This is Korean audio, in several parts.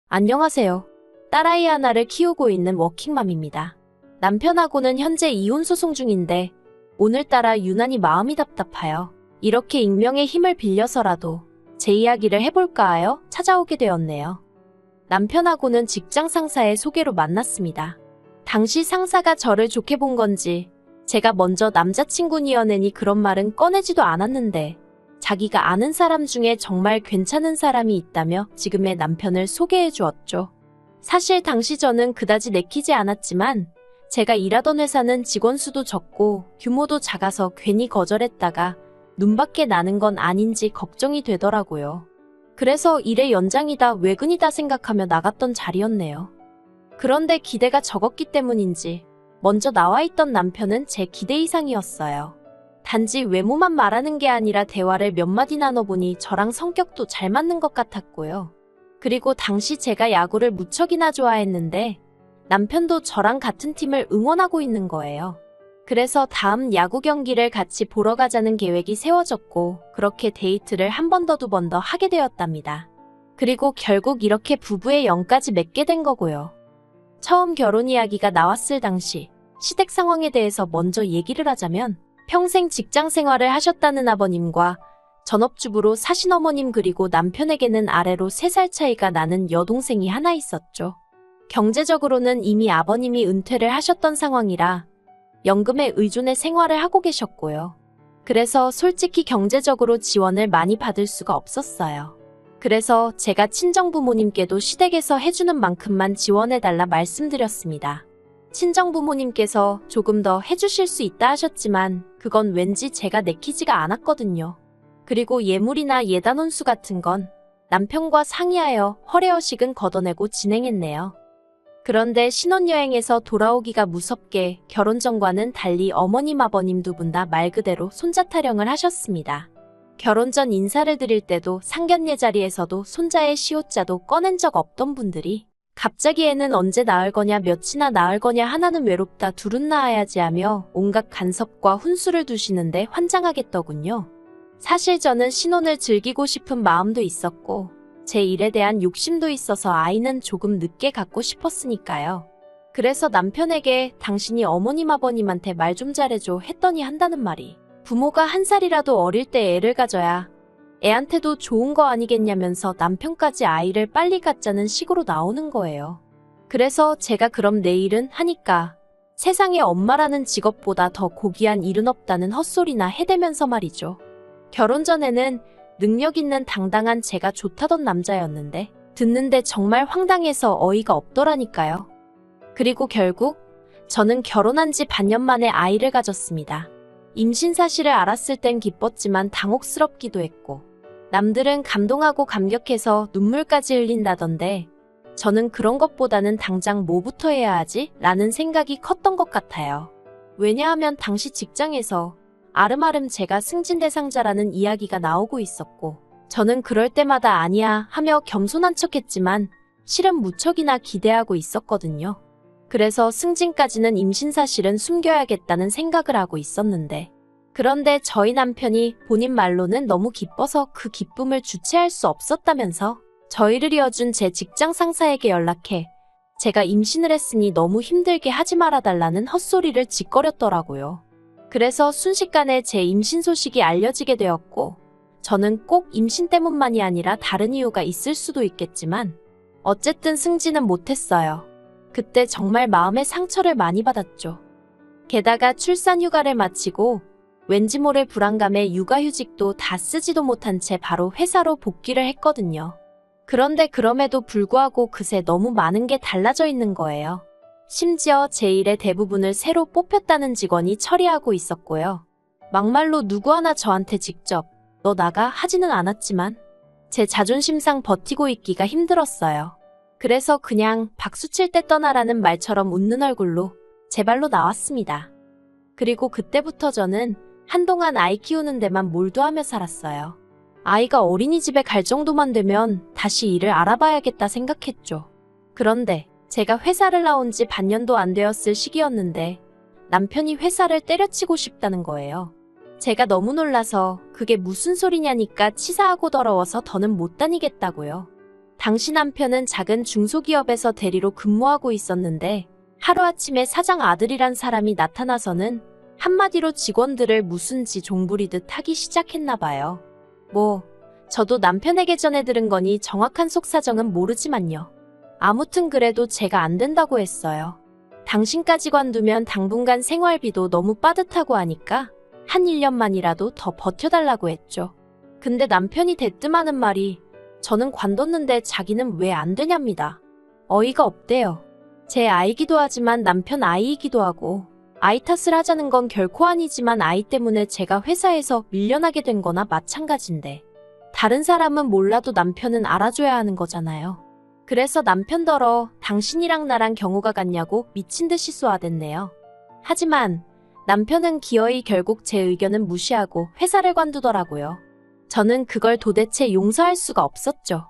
안녕하세요. 딸아이 하나를 키우고 있는 워킹맘입니다. 남편하고는 현재 이혼 소송 중인데 오늘따라 유난히 마음이 답답하여 이렇게 익명의 힘을 빌려서라도 제 이야기를 해볼까 하여 찾아오게 되었네요. 남편하고는 직장 상사의 소개로 만났습니다. 당시 상사가 저를 좋게 본 건지 제가 먼저 남자친구니어내니 그런 말은 꺼내지도 않았는데 자기가 아는 사람 중에 정말 괜찮은 사람이 있다며 지금의 남편을 소개해 주었죠. 사실 당시 저는 그다지 내키지 않았지만 제가 일하던 회사는 직원 수도 적고 규모도 작아서 괜히 거절했다가 눈밖에 나는 건 아닌지 걱정이 되더라고요. 그래서 일의 연장이다 외근이다 생각하며 나갔던 자리였네요. 그런데 기대가 적었기 때문인지 먼저 나와 있던 남편은 제 기대 이상이었어요. 단지 외모만 말하는 게 아니라 대화를 몇 마디 나눠보니 저랑 성격도 잘 맞는 것 같았고요. 그리고 당시 제가 야구를 무척이나 좋아했는데 남편도 저랑 같은 팀을 응원하고 있는 거예요. 그래서 다음 야구 경기를 같이 보러 가자는 계획이 세워졌고 그렇게 데이트를 한 번 더 두 번 더 하게 되었답니다. 그리고 결국 이렇게 부부의 영까지 맺게 된 거고요. 처음 결혼 이야기가 나왔을 당시 시댁 상황에 대해서 먼저 얘기를 하자면 평생 직장 생활을 하셨다는 아버님과 전업주부로 사신 어머님 그리고 남편에게는 아래로 3살 차이가 나는 여동생이 하나 있었죠. 경제적으로는 이미 아버님이 은퇴를 하셨던 상황이라 연금에 의존해 생활을 하고 계셨고요. 그래서 솔직히 경제적으로 지원을 많이 받을 수가 없었어요. 그래서 제가 친정부모님께도 시댁에서 해주는 만큼만 지원해달라 말씀드렸습니다. 친정부모님께서 조금 더 해주실 수 있다 하셨지만 그건 왠지 제가 내키지가 않았거든요. 그리고 예물이나 예단 혼수 같은 건 남편과 상의하여 허례허식은 걷어내고 진행했네요. 그런데 신혼여행에서 돌아오기가 무섭게 결혼 전과는 달리 어머님 아버님 두 분 다 말 그대로 손자 타령을 하셨습니다. 결혼 전 인사를 드릴 때도 상견례 자리에서도 손자의 시옷자도 꺼낸 적 없던 분들이 갑자기 애는 언제 낳을 거냐 몇이나 낳을 거냐 하나는 외롭다 둘은 낳아야지 하며 온갖 간섭과 훈수를 두시는데 환장하겠더군요. 사실 저는 신혼을 즐기고 싶은 마음도 있었고 제 일에 대한 욕심도 있어서 아이는 조금 늦게 갖고 싶었으니까요. 그래서 남편에게 당신이 어머님 아버님한테 말 좀 잘해줘 했더니 한다는 말이 부모가 1살이라도 어릴 때 애를 가져야 애한테도 좋은 거 아니겠냐면서 남편까지 아이를 빨리 갖자는 식으로 나오는 거예요. 그래서 제가 그럼 내 일은 하니까 세상에 엄마라는 직업보다 더 고귀한 일은 없다는 헛소리나 해대면서 말이죠. 결혼 전에는 능력 있는 당당한 제가 좋다던 남자였는데 듣는데 정말 황당해서 어이가 없더라니까요. 그리고 결국 저는 결혼한 지 반년 만에 아이를 가졌습니다. 임신 사실을 알았을 땐 기뻤지만 당혹스럽기도 했고 남들은 감동하고 감격해서 눈물까지 흘린다던데 저는 그런 것보다는 당장 뭐부터 해야 하지? 라는 생각이 컸던 것 같아요. 왜냐하면 당시 직장에서 아름아름 제가 승진대상자라는 이야기가 나오고 있었고 저는 그럴 때마다 아니야 하며 겸손한 척했지만 실은 무척이나 기대하고 있었거든요. 그래서 승진까지는 임신 사실은 숨겨야겠다는 생각을 하고 있었는데 그런데 저희 남편이 본인 말로는 너무 기뻐서 그 기쁨을 주체할 수 없었다면서 저희를 이어준 제 직장 상사에게 연락해 제가 임신을 했으니 너무 힘들게 하지 말아달라는 헛소리를 짓거렸더라고요. 그래서 순식간에 제 임신 소식이 알려지게 되었고 저는 꼭 임신 때문만이 아니라 다른 이유가 있을 수도 있겠지만 어쨌든 승진은 못했어요. 그때 정말 마음의 상처를 많이 받았죠. 게다가 출산 휴가를 마치고 왠지 모를 불안감에 육아휴직도 다 쓰지도 못한 채 바로 회사로 복귀를 했거든요. 그런데 그럼에도 불구하고 그새 너무 많은 게 달라져 있는 거예요. 심지어 제 일의 대부분을 새로 뽑혔다는 직원이 처리하고 있었고요. 막말로 누구 하나 저한테 직접 너 나가 하지는 않았지만 제 자존심상 버티고 있기가 힘들었어요. 그래서 그냥 박수 칠 때 떠나라는 말처럼 웃는 얼굴로 제 발로 나왔습니다. 그리고 그때부터 저는 한동안 아이 키우는 데만 몰두하며 살았어요. 아이가 어린이집에 갈 정도만 되면 다시 일을 알아봐야겠다 생각했죠. 그런데 제가 회사를 나온 지 반년도 안 되었을 시기였는데 남편이 회사를 때려치고 싶다는 거예요. 제가 너무 놀라서 그게 무슨 소리냐니까 치사하고 더러워서 더는 못 다니겠다고요. 당시 남편은 작은 중소기업에서 대리로 근무하고 있었는데 하루아침에 사장 아들이란 사람이 나타나서는 한마디로 직원들을 무슨 지 종부리듯 하기 시작했나 봐요. 저도 남편에게 전해 들은 거니 정확한 속사정은 모르지만요. 아무튼 그래도 제가 안 된다고 했어요. 당신까지 관두면 당분간 생활비도 너무 빠듯하고 하니까 한 1년만이라도 더 버텨달라고 했죠. 근데 남편이 대뜸하는 말이 저는 관뒀는데 자기는 왜 안 되냐입니다. 어이가 없대요. 제 아이기도 하지만 남편 아이이기도 하고 아이 탓을 하자는 건 결코 아니지만 아이 때문에 제가 회사에서 밀려나게 된 거나 마찬가지인데 다른 사람은 몰라도 남편은 알아줘야 하는 거잖아요. 그래서 남편더러 당신이랑 나랑 경우가 같냐고 미친 듯이 쏘아댔네요. 하지만 남편은 기어이 결국 제 의견은 무시하고 회사를 관두더라고요. 저는 그걸 도대체 용서할 수가 없었죠.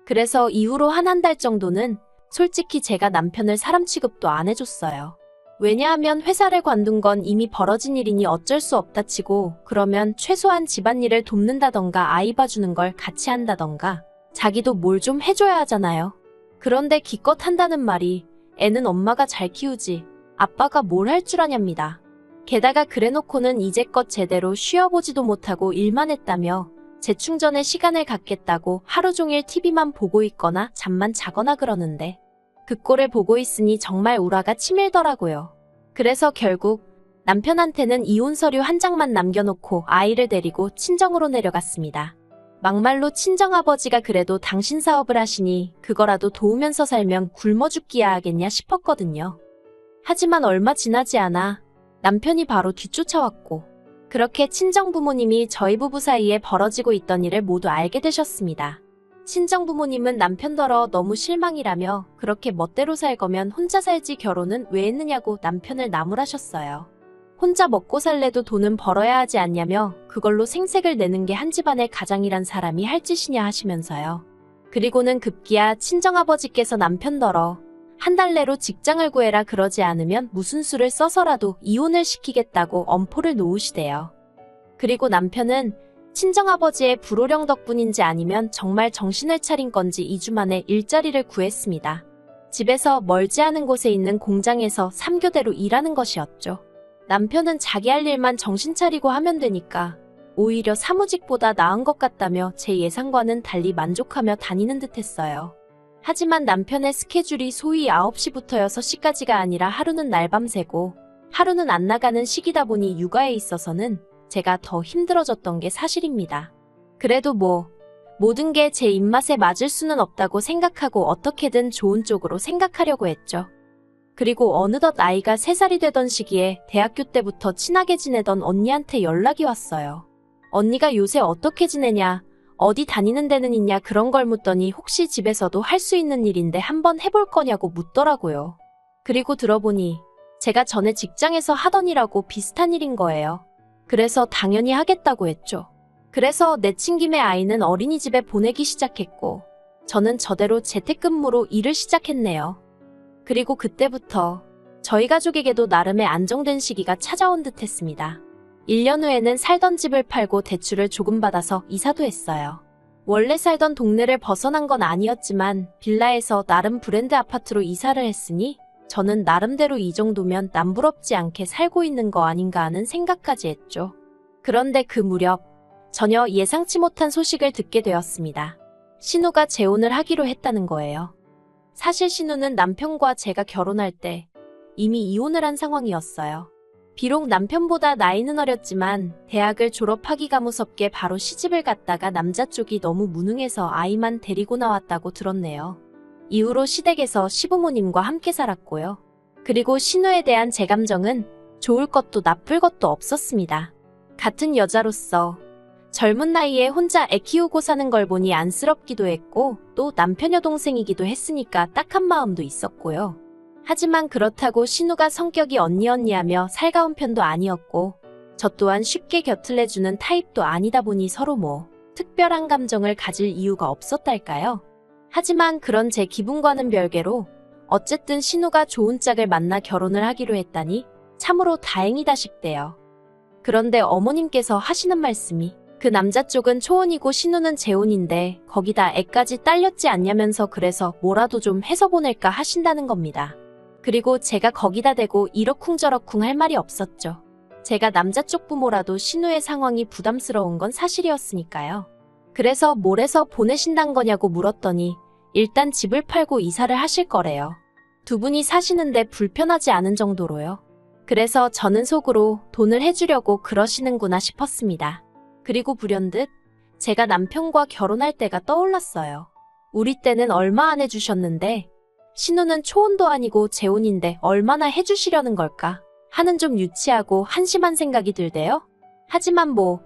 그래서 이후로 한 달 정도는 솔직히 제가 남편을 사람 취급도 안 해줬어요. 왜냐하면 회사를 관둔 건 이미 벌어진 일이니 어쩔 수 없다 치고 그러면 최소한 집안일을 돕는다던가 아이 봐주는 걸 같이 한다던가 자기도 뭘 좀 해줘야 하잖아요. 그런데 기껏 한다는 말이 애는 엄마가 잘 키우지 아빠가 뭘 할 줄 아냐입니다. 게다가 그래놓고는 이제껏 제대로 쉬어보지도 못하고 일만 했다며 재충전에 시간을 갖겠다고 하루 종일 TV만 보고 있거나 잠만 자거나 그러는데 그 꼴을 보고 있으니 정말 우라가 치밀더라고요. 그래서 결국 남편한테는 이혼 서류 한 장만 남겨놓고 아이를 데리고 친정으로 내려갔습니다. 막말로 친정아버지가 그래도 당신 사업을 하시니 그거라도 도우면서 살면 굶어 죽기야 하겠냐 싶었거든요. 하지만 얼마 지나지 않아 남편이 바로 뒤쫓아왔고 그렇게 친정부모님이 저희 부부 사이에 벌어지고 있던 일을 모두 알게 되셨습니다. 친정부모님은 남편더러 너무 실망이라며 그렇게 멋대로 살 거면 혼자 살지 결혼은 왜 했느냐고 남편을 나무라셨어요. 혼자 먹고 살래도 돈은 벌어야 하지 않냐며 그걸로 생색을 내는 게 한 집안의 가장이란 사람이 할 짓이냐 하시면서요. 그리고는 급기야 친정아버지께서 남편더러 한 달 내로 직장을 구해라 그러지 않으면 무슨 수를 써서라도 이혼을 시키겠다고 엄포를 놓으시대요. 그리고 남편은 친정아버지의 불호령 덕분인지 아니면 정말 정신을 차린 건지 2주 만에 일자리를 구했습니다. 집에서 멀지 않은 곳에 있는 공장에서 3교대로 일하는 것이었죠. 남편은 자기 할 일만 정신 차리고 하면 되니까 오히려 사무직보다 나은 것 같다며 제 예상과는 달리 만족하며 다니는 듯 했어요. 하지만 남편의 스케줄이 소위 9시부터 6시까지가 아니라 하루는 날밤 새고 하루는 안 나가는 시기다 보니 육아에 있어서는 제가 더 힘들어졌던 게 사실입니다. 그래도 모든 게 제 입맛에 맞을 수는 없다고 생각하고 어떻게든 좋은 쪽으로 생각하려고 했죠. 그리고 어느덧 아이가 3살이 되던 시기에 대학교 때부터 친하게 지내던 언니한테 연락이 왔어요. 언니가 요새 어떻게 지내냐, 어디 다니는 데는 있냐 그런 걸 묻더니 혹시 집에서도 할 수 있는 일인데 한번 해볼 거냐고 묻더라고요. 그리고 들어보니 제가 전에 직장에서 하던 일하고 비슷한 일인 거예요. 그래서 당연히 하겠다고 했죠. 그래서 내친 김에 아이는 어린이집에 보내기 시작했고 저는 저대로 재택근무로 일을 시작했네요. 그리고 그때부터 저희 가족에게도 나름의 안정된 시기가 찾아온 듯 했습니다. 1년 후에는 살던 집을 팔고 대출을 조금 받아서 이사도 했어요. 원래 살던 동네를 벗어난 건 아니었지만 빌라에서 나름 브랜드 아파트로 이사를 했으니 저는 나름대로 이 정도면 남부럽지 않게 살고 있는 거 아닌가 하는 생각까지 했죠. 그런데 그 무렵 전혀 예상치 못한 소식을 듣게 되었습니다. 신우가 재혼을 하기로 했다는 거예요. 사실 신우는 남편과 제가 결혼할 때 이미 이혼을 한 상황이었어요. 비록 남편보다 나이는 어렸지만 대학을 졸업하기가 무섭게 바로 시집을 갔다가 남자 쪽이 너무 무능해서 아이만 데리고 나왔다고 들었네요. 이후로 시댁에서 시부모님과 함께 살았고요. 그리고 신우에 대한 제 감정은 좋을 것도 나쁠 것도 없었습니다. 같은 여자로서 젊은 나이에 혼자 애 키우고 사는 걸 보니 안쓰럽기도 했고 또 남편 여동생이기도 했으니까 딱한 마음도 있었고요. 하지만 그렇다고 신우가 성격이 언니하며 살가운 편도 아니었고 저 또한 쉽게 곁을 내주는 타입도 아니다 보니 서로 특별한 감정을 가질 이유가 없었달까요? 하지만 그런 제 기분과는 별개로 어쨌든 신우가 좋은 짝을 만나 결혼을 하기로 했다니 참으로 다행이다 싶대요. 그런데 어머님께서 하시는 말씀이 그 남자 쪽은 초혼이고 신우는 재혼인데 거기다 애까지 딸렸지 않냐면서 그래서 뭐라도 좀 해서 보낼까 하신다는 겁니다. 그리고 제가 거기다 대고 이러쿵저러쿵 할 말이 없었죠. 제가 남자 쪽 부모라도 신우의 상황이 부담스러운 건 사실이었으니까요. 그래서 뭘 해서 보내신단 거냐고 물었더니 일단 집을 팔고 이사를 하실 거래요. 두 분이 사시는데 불편하지 않은 정도로요. 그래서 저는 속으로 돈을 해주려고 그러시는구나 싶었습니다. 그리고 불현듯 제가 남편과 결혼할 때가 떠올랐어요. 우리 때는 얼마 안 해주셨는데 신우는 초혼도 아니고 재혼인데 얼마나 해주시려는 걸까 하는 좀 유치하고 한심한 생각이 들대요. 하지만 뭐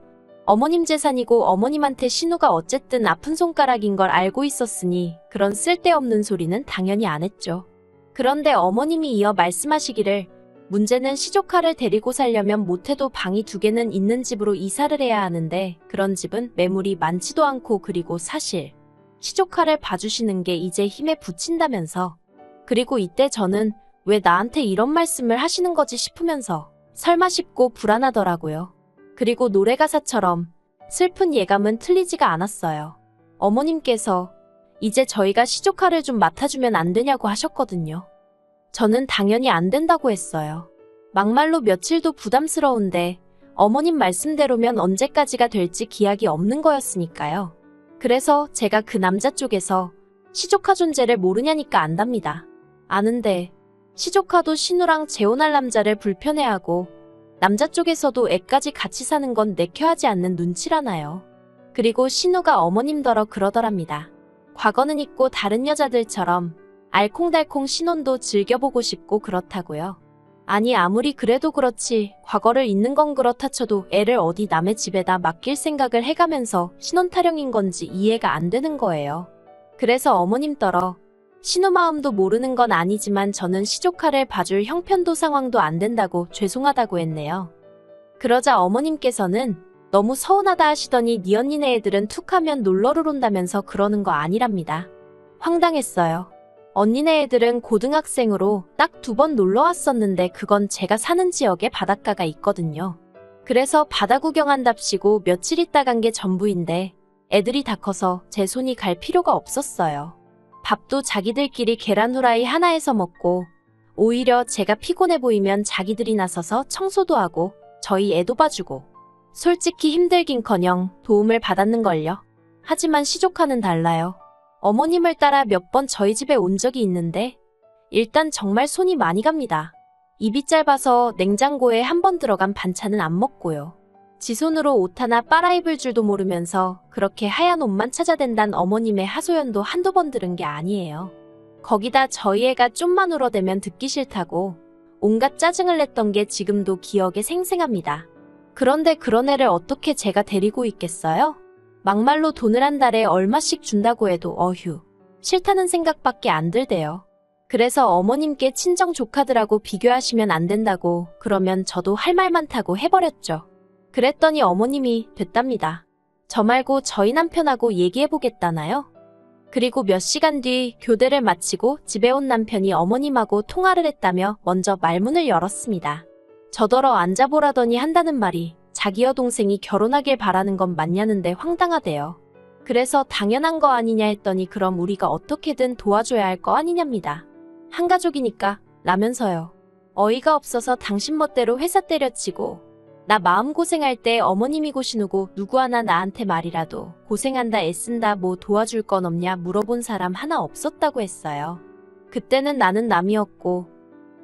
어머님 재산이고 어머님한테 신우가 어쨌든 아픈 손가락인 걸 알고 있었으니 그런 쓸데없는 소리는 당연히 안 했죠. 그런데 어머님이 이어 말씀하시기를 문제는 시조카를 데리고 살려면 못해도 방이 2개는 있는 집으로 이사를 해야 하는데 그런 집은 매물이 많지도 않고 그리고 사실 시조카를 봐주시는 게 이제 힘에 부친다면서. 그리고 이때 저는 왜 나한테 이런 말씀을 하시는 거지 싶으면서 설마 싶고 불안하더라고요. 그리고 노래 가사처럼 슬픈 예감은 틀리지가 않았어요. 어머님께서 이제 저희가 시조카를 좀 맡아주면 안 되냐고 하셨거든요. 저는 당연히 안 된다고 했어요. 막말로 며칠도 부담스러운데 어머님 말씀대로면 언제까지가 될지 기약이 없는 거였으니까요. 그래서 제가 그 남자 쪽에서 시조카 존재를 모르냐니까 안답니다. 아는데 시조카도 신우랑 재혼할 남자를 불편해하고 남자 쪽에서도 애까지 같이 사는 건 내켜하지 않는 눈치라나요. 그리고 신우가 어머님더러 그러더랍니다. 과거는 있고 다른 여자들처럼 알콩달콩 신혼도 즐겨보고 싶고 그렇다고요. 아니 아무리 그래도 그렇지 과거를 잊는 건 그렇다 쳐도 애를 어디 남의 집에다 맡길 생각을 해가면서 신혼 타령인 건지 이해가 안 되는 거예요. 그래서 어머님더러 신우 마음도 모르는 건 아니지만 저는 시조카를 봐줄 형편도 상황도 안 된다고 죄송하다고 했네요. 그러자 어머님께서는 너무 서운하다 하시더니 네 언니네 애들은 툭하면 놀러를 온다면서 그러는 거 아니랍니다. 황당했어요. 언니네 애들은 고등학생으로 딱 2번 놀러 왔었는데 그건 제가 사는 지역에 바닷가가 있거든요. 그래서 바다 구경한답시고 며칠 있다 간 게 전부인데 애들이 다 커서 제 손이 갈 필요가 없었어요. 밥도 자기들끼리 계란 후라이 하나에서 먹고 오히려 제가 피곤해 보이면 자기들이 나서서 청소도 하고 저희 애도 봐주고 솔직히 힘들긴커녕 도움을 받았는걸요. 하지만 시조카는 달라요. 어머님을 따라 몇 번 저희 집에 온 적이 있는데 일단 정말 손이 많이 갑니다. 입이 짧아서 냉장고에 한 번 들어간 반찬은 안 먹고요. 지 손으로 옷 하나 빨아입을 줄도 모르면서 그렇게 하얀 옷만 찾아댄단 어머님의 하소연도 한두 번 들은 게 아니에요. 거기다 저희 애가 좀만 울어대면 듣기 싫다고 온갖 짜증을 냈던 게 지금도 기억에 생생합니다. 그런데 그런 애를 어떻게 제가 데리고 있겠어요? 막말로 돈을 한 달에 얼마씩 준다고 해도 어휴, 싫다는 생각밖에 안 들대요. 그래서 어머님께 친정 조카들하고 비교하시면 안 된다고 그러면 저도 할 말 많다고 해버렸죠. 그랬더니 어머님이 됐답니다. 저 말고 저희 남편하고 얘기해보겠다나요? 그리고 몇 시간 뒤 교대를 마치고 집에 온 남편이 어머님하고 통화를 했다며 먼저 말문을 열었습니다. 저더러 앉아보라더니 한다는 말이 자기 여동생이 결혼하길 바라는 건 맞냐는데 황당하대요. 그래서 당연한 거 아니냐 했더니 그럼 우리가 어떻게든 도와줘야 할 거 아니냐입니다. 한 가족이니까 라면서요. 어이가 없어서 당신 멋대로 회사 때려치고 나 마음고생할 때 어머님이고 신우고 누구 하나 나한테 말이라도 고생한다 애쓴다 뭐 도와줄 건 없냐 물어본 사람 하나 없었다고 했어요. 그때는 나는 남이었고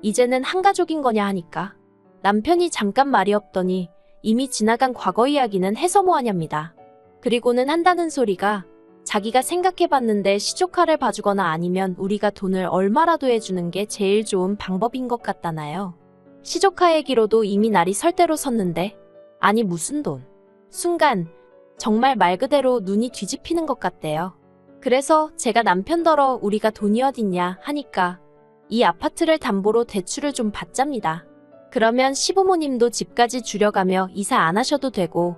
이제는 한 가족인 거냐 하니까 남편이 잠깐 말이 없더니 이미 지나간 과거 이야기는 해서 뭐하냐입니다. 그리고는 한다는 소리가 자기가 생각해봤는데 시조카를 봐주거나 아니면 우리가 돈을 얼마라도 해주는 게 제일 좋은 방법인 것 같다나요. 시조카 얘기로도 이미 날이 설 대로 섰는데 아니 무슨 돈. 순간 정말 말 그대로 눈이 뒤집히는 것 같대요. 그래서 제가 남편더러 우리가 돈이 어딨냐 하니까 이 아파트를 담보로 대출을 좀 받잡니다. 그러면 시부모님도 집까지 줄여가며 이사 안 하셔도 되고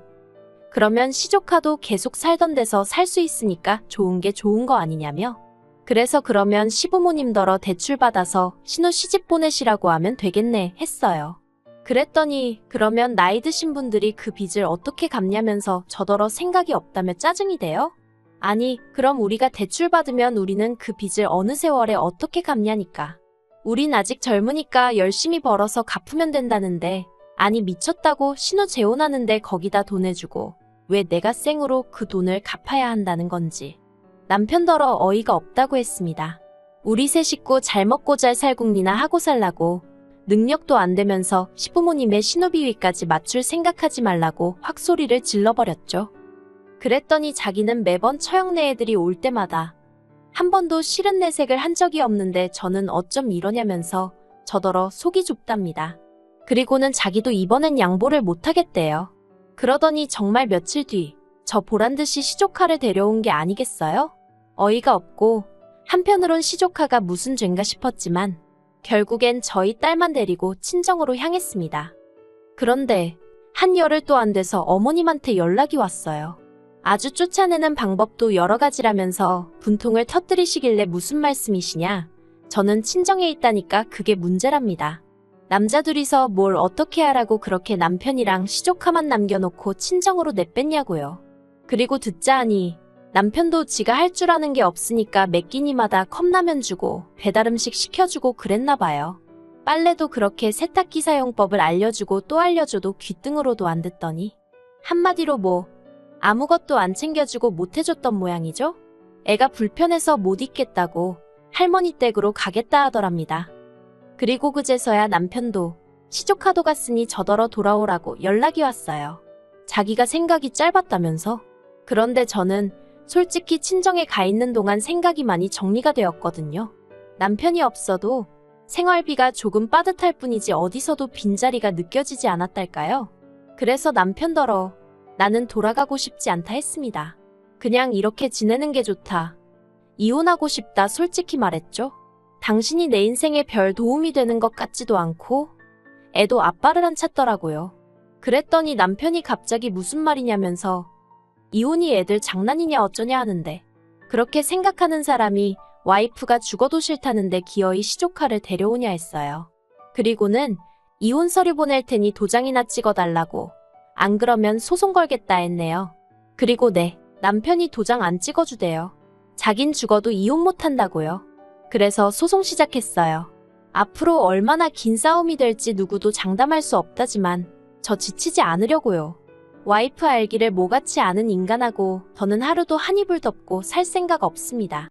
그러면 시조카도 계속 살던 데서 살 수 있으니까 좋은 게 좋은 거 아니냐며. 그래서 그러면 시부모님더러 대출 받아서 신우 시집 보내시라고 하면 되겠네 했어요. 그랬더니 그러면 나이 드신 분들이 그 빚을 어떻게 갚냐면서 저더러 생각이 없다며 짜증이 돼요? 아니, 그럼 우리가 대출 받으면 우리는 그 빚을 어느 세월에 어떻게 갚냐니까. 우린 아직 젊으니까 열심히 벌어서 갚으면 된다는데, 아니 미쳤다고 신호 재혼하는데 거기다 돈 내주고 왜 내가 생으로 그 돈을 갚아야 한다는 건지. 남편더러 어이가 없다고 했습니다. 우리 세 식구 잘 먹고 잘 살궁리나 하고 살라고 능력도 안 되면서 시부모님의 신호비위까지 맞출 생각하지 말라고 확 소리를 질러버렸죠. 그랬더니 자기는 매번 처형네 애들이 올 때마다 한 번도 싫은 내색을 한 적이 없는데 저는 어쩜 이러냐면서 저더러 속이 좁답니다. 그리고는 자기도 이번엔 양보를 못하겠대요. 그러더니 정말 며칠 뒤 저 보란듯이 시조카를 데려온 게 아니겠어요? 어이가 없고 한편으론 시조카가 무슨 죄인가 싶었지만 결국엔 저희 딸만 데리고 친정으로 향했습니다. 그런데 한 열흘 또 안 돼서 어머님한테 연락이 왔어요. 아주 쫓아내는 방법도 여러 가지라면서 분통을 터뜨리시길래 무슨 말씀이시냐? 저는 친정에 있다니까 그게 문제랍니다. 남자 둘이서 뭘 어떻게 하라고 그렇게 남편이랑 시조카만 남겨놓고 친정으로 내뺐냐고요. 그리고 듣자 하니 남편도 지가 할 줄 아는 게 없으니까 매 끼니마다 컵라면 주고 배달음식 시켜주고 그랬나 봐요. 빨래도 그렇게 세탁기 사용법을 알려주고 또 알려줘도 귀등으로도 안 듣더니 한마디로 뭐 아무것도 안 챙겨주고 못해줬던 모양이죠? 애가 불편해서 못 있겠다고 할머니 댁으로 가겠다 하더랍니다. 그리고 그제서야 남편도 시조카도 갔으니 저더러 돌아오라고 연락이 왔어요. 자기가 생각이 짧았다면서? 그런데 저는 솔직히 친정에 가 있는 동안 생각이 많이 정리가 되었거든요. 남편이 없어도 생활비가 조금 빠듯할 뿐이지 어디서도 빈자리가 느껴지지 않았달까요? 그래서 남편더러 나는 돌아가고 싶지 않다 했습니다. 그냥 이렇게 지내는 게 좋다. 이혼하고 싶다 솔직히 말했죠. 당신이 내 인생에 별 도움이 되는 것 같지도 않고 애도 아빠를 안 찾더라고요. 그랬더니 남편이 갑자기 무슨 말이냐면서 이혼이 애들 장난이냐 어쩌냐 하는데 그렇게 생각하는 사람이 와이프가 죽어도 싫다는데 기어이 시조카를 데려오냐 했어요. 그리고는 이혼 서류 보낼 테니 도장이나 찍어달라고 안 그러면 소송 걸겠다 했네요. 그리고 남편이 도장 안 찍어주대요. 자긴 죽어도 이혼 못한다고요. 그래서 소송 시작했어요. 앞으로 얼마나 긴 싸움이 될지 누구도 장담할 수 없다지만 저 지치지 않으려고요. 와이프 알기를 모같이 아는 인간하고 더는 하루도 한 이불 덮고 살 생각 없습니다.